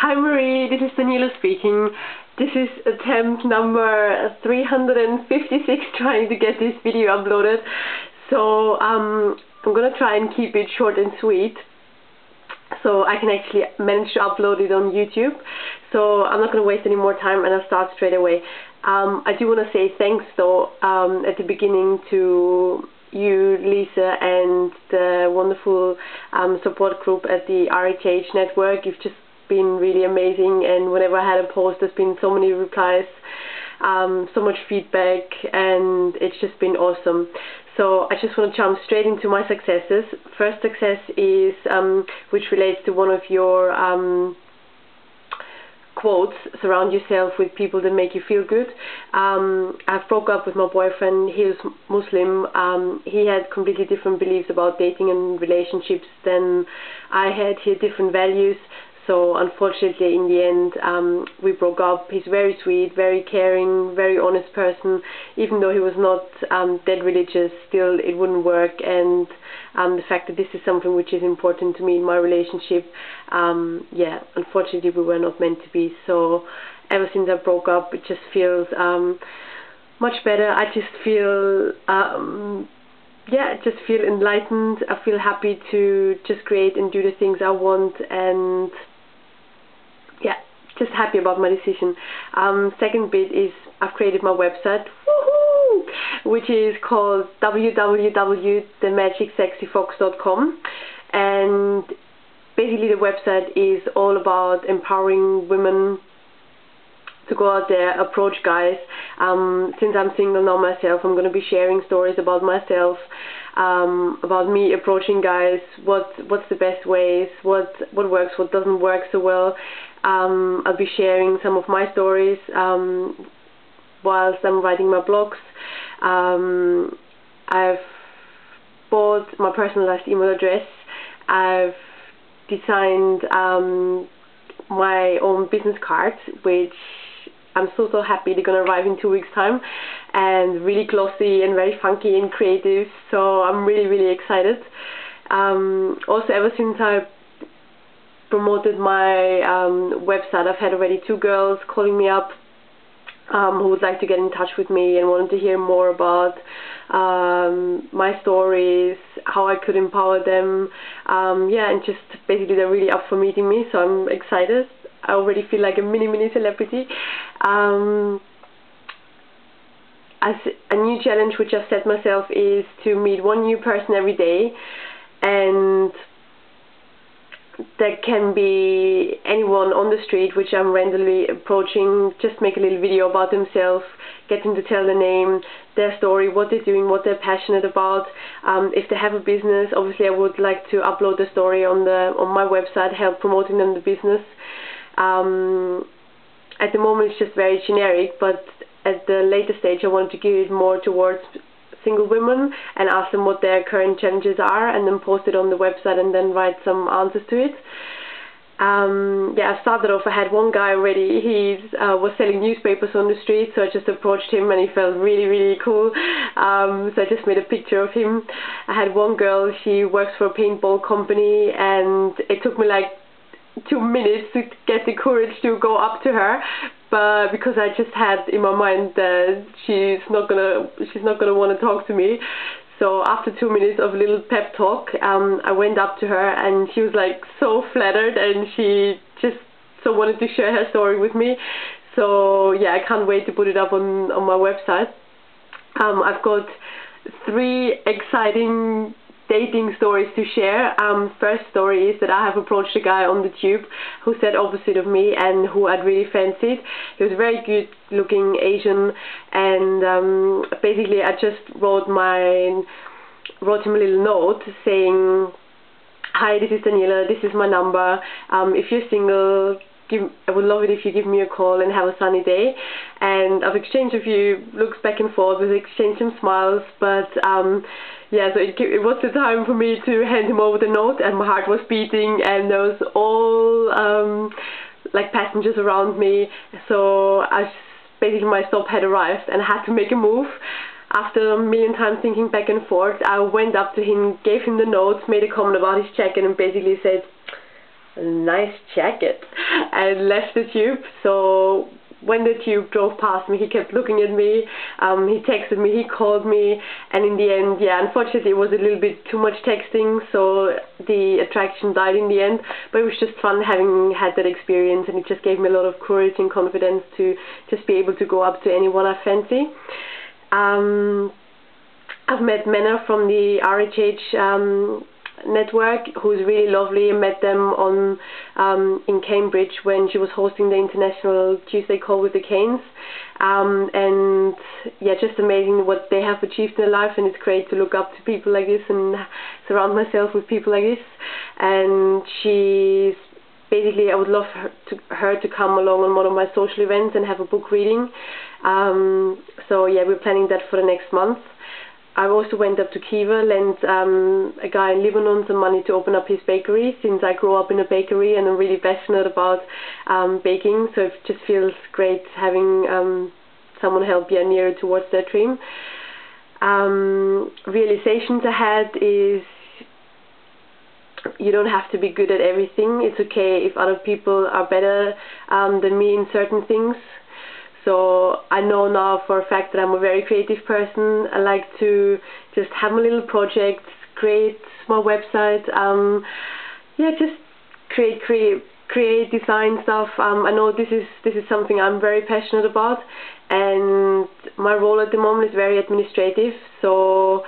Hi Marie, this is Daniela speaking. This is attempt number 356 trying to get this video uploaded. So I'm gonna try and keep it short and sweet so I can actually manage to upload it on YouTube. So I'm not gonna waste any more time and I'll start straight away. I do want to say thanks though at the beginning to you, Lisa, and the wonderful support group at the RHH network. You've just been really amazing, and whenever I had a post there's been so many replies, so much feedback, and it's just been awesome. So I just want to jump straight into my successes. First success is which relates to one of your quotes: surround yourself with people that make you feel good. I broke up with my boyfriend. He was Muslim. He had completely different beliefs about dating and relationships than I had. He had different values. So unfortunately in the end we broke up. He's very sweet, very caring, very honest person. Even though he was not dead religious, still it wouldn't work, and the fact that this is something which is important to me in my relationship, yeah, unfortunately we were not meant to be. So ever since I broke up it just feels much better. I just feel yeah, I just feel enlightened. I feel happy to just create and do the things I want, and yeah, just happy about my decision. Second bit is I've created my website, woohoo, which is called www.themagicsexyfox.com, and basically the website is all about empowering women to go out there, approach guys. Since I'm single now myself, I'm going to be sharing stories about myself, about me approaching guys, what's the best ways, what works, what doesn't work so well. I'll be sharing some of my stories whilst I'm writing my blogs. I've bought my personalized email address. I've designed my own business cards, which I'm so happy they're gonna arrive in 2 weeks time, and really glossy and very funky and creative, so I'm really excited. Also, ever since I promoted my website, I've had already 2 girls calling me up who would like to get in touch with me and wanted to hear more about my stories, how I could empower them, yeah, and just basically they're really up for meeting me, so I'm excited. I already feel like a mini celebrity. As a new challenge which I've set myself is to meet 1 new person every day, and that can be anyone on the street which I'm randomly approaching. Just make a little video about themselves, get them to tell their name, their story, what they're doing, what they're passionate about. If they have a business, obviously I would like to upload the story on my website, help promoting them the business. At the moment it's just very generic, but at the later stage I want to give it more towards single women and ask them what their current challenges are, and then post it on the website and then write some answers to it. Yeah, I started off, I had one guy already, he was selling newspapers on the street, so I just approached him and he felt really cool, so I just made a picture of him. I had one girl, she works for a paintball company, and it took me like 2 minutes to get the courage to go up to her, but because I just had in my mind that she's not gonna want to talk to me. So after 2 minutes of a little pep talk, I went up to her and she was like so flattered, and she just so wanted to share her story with me. So yeah, I can't wait to put it up on my website. I've got 3 exciting dating stories to share. First story is that I have approached a guy on the tube who sat opposite of me and who I'd really fancied. He was very good looking Asian, and basically I just wrote him a little note saying, "Hi, this is Daniela, this is my number. If you're single, I would love it if you give me a call and have a sunny day." And I've exchanged a few looks back and forth, we've exchanged some smiles, but yeah, so it was the time for me to hand him over the note, and my heart was beating, and there was all like passengers around me, so basically my stop had arrived and I had to make a move. After a million times thinking back and forth, I went up to him, gave him the note, made a comment about his jacket, and basically said, a nice jacket, and left the tube. So when the tube drove past me, he kept looking at me, he texted me, he called me, and in the end, yeah, unfortunately it was a little bit too much texting, so the attraction died in the end, but it was just fun having had that experience, and it just gave me a lot of courage and confidence to just be able to go up to anyone I fancy. I've met Menna from the RHH network, who's really lovely. I met them on in Cambridge when she was hosting the International Tuesday Call with the Canes, and yeah, just amazing what they have achieved in their life, and it's great to look up to people like this and surround myself with people like this. And she's basically, I would love her to come along on one of my social events and have a book reading. So yeah, we're planning that for the next month. I also went up to Kiva, lent a guy in Lebanon some money to open up his bakery, since I grew up in a bakery and I'm really passionate about baking, so it just feels great having someone help you nearer towards their dream. Realizations I had is, you don't have to be good at everything. It's okay if other people are better than me in certain things. So I know now for a fact that I'm a very creative person. I like to just have my little projects, create small websites, yeah, just create design stuff. I know this is something I'm very passionate about, and my role at the moment is very administrative, so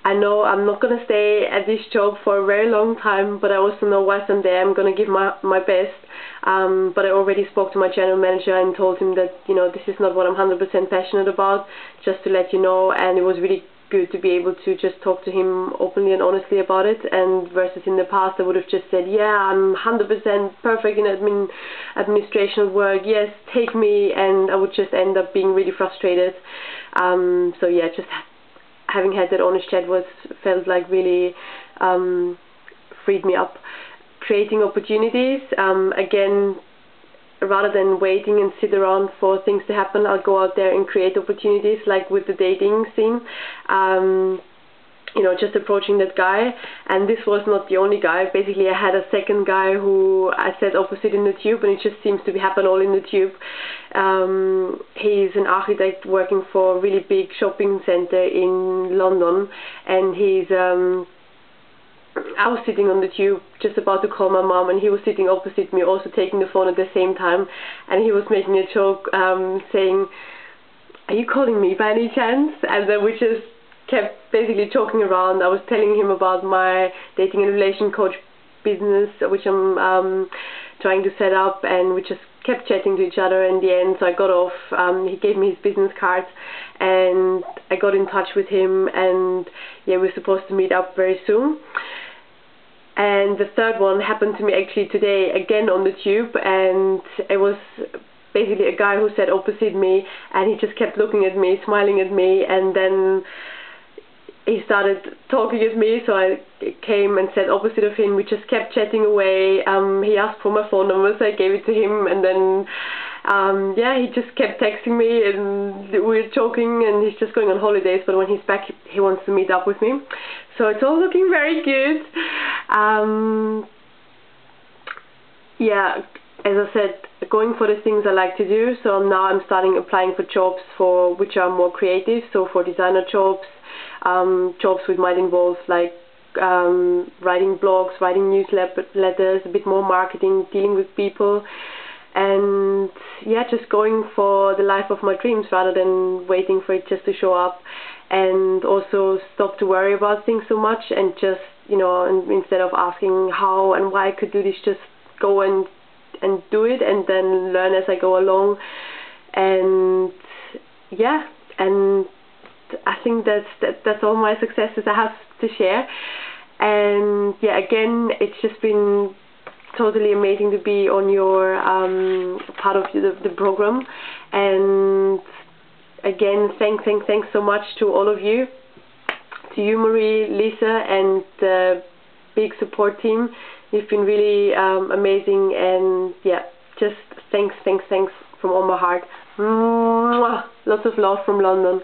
I know I'm not going to stay at this job for a very long time, but I also know whilst I'm there I'm going to give my best. But I already spoke to my general manager and told him that, you know, this is not what I'm 100% passionate about, just to let you know, and it was really good to be able to just talk to him openly and honestly about it, and versus in the past I would have just said, yeah, I'm 100% perfect in administrational work, yes, take me, and I would just end up being really frustrated. So yeah, just having had that honest chat felt like really freed me up. Creating opportunities, again, rather than waiting and sit around for things to happen, I'll go out there and create opportunities, like with the dating scene. You know, just approaching that guy, and this was not the only guy. Basically I had a second guy who I sat opposite in the tube, and it just seems to happen all in the tube. He's an architect working for a really big shopping centre in London, and I was sitting on the tube just about to call my mom, and he was sitting opposite me also taking the phone at the same time, and he was making a joke saying, "Are you calling me by any chance?" And then we just kept basically talking around. I was telling him about my dating and relation coach business, which I'm trying to set up, and we just kept chatting to each other in the end. So I got off, he gave me his business card, and I got in touch with him, and yeah, we're supposed to meet up very soon. And the third one happened to me actually today, again on the tube, and it was basically a guy who sat opposite me, and he just kept looking at me, smiling at me, and then he started talking at me, so I came and sat opposite of him. We just kept chatting away. He asked for my phone number, so I gave it to him, and then yeah, he just kept texting me, and we were talking, and he's just going on holidays, but when he's back he wants to meet up with me. So it's all looking very good. Yeah, as I said, going for the things I like to do, so now I'm starting applying for jobs which are more creative, so for designer jobs, jobs which might involve like writing blogs, writing newsletters, a bit more marketing, dealing with people, and yeah, just going for the life of my dreams rather than waiting for it just to show up, and also stop to worry about things so much, and just, you know, instead of asking how and why I could do this, just go and do it, and then learn as I go along. And yeah, and I think that's all my successes I have to share. And yeah, again, it's just been totally amazing to be on your part of the program. And again, thanks so much to all of you, to you, Marie, Lisa, and the big support team. You've been really amazing, and yeah, just thanks from all my heart. Mwah! Lots of love from London.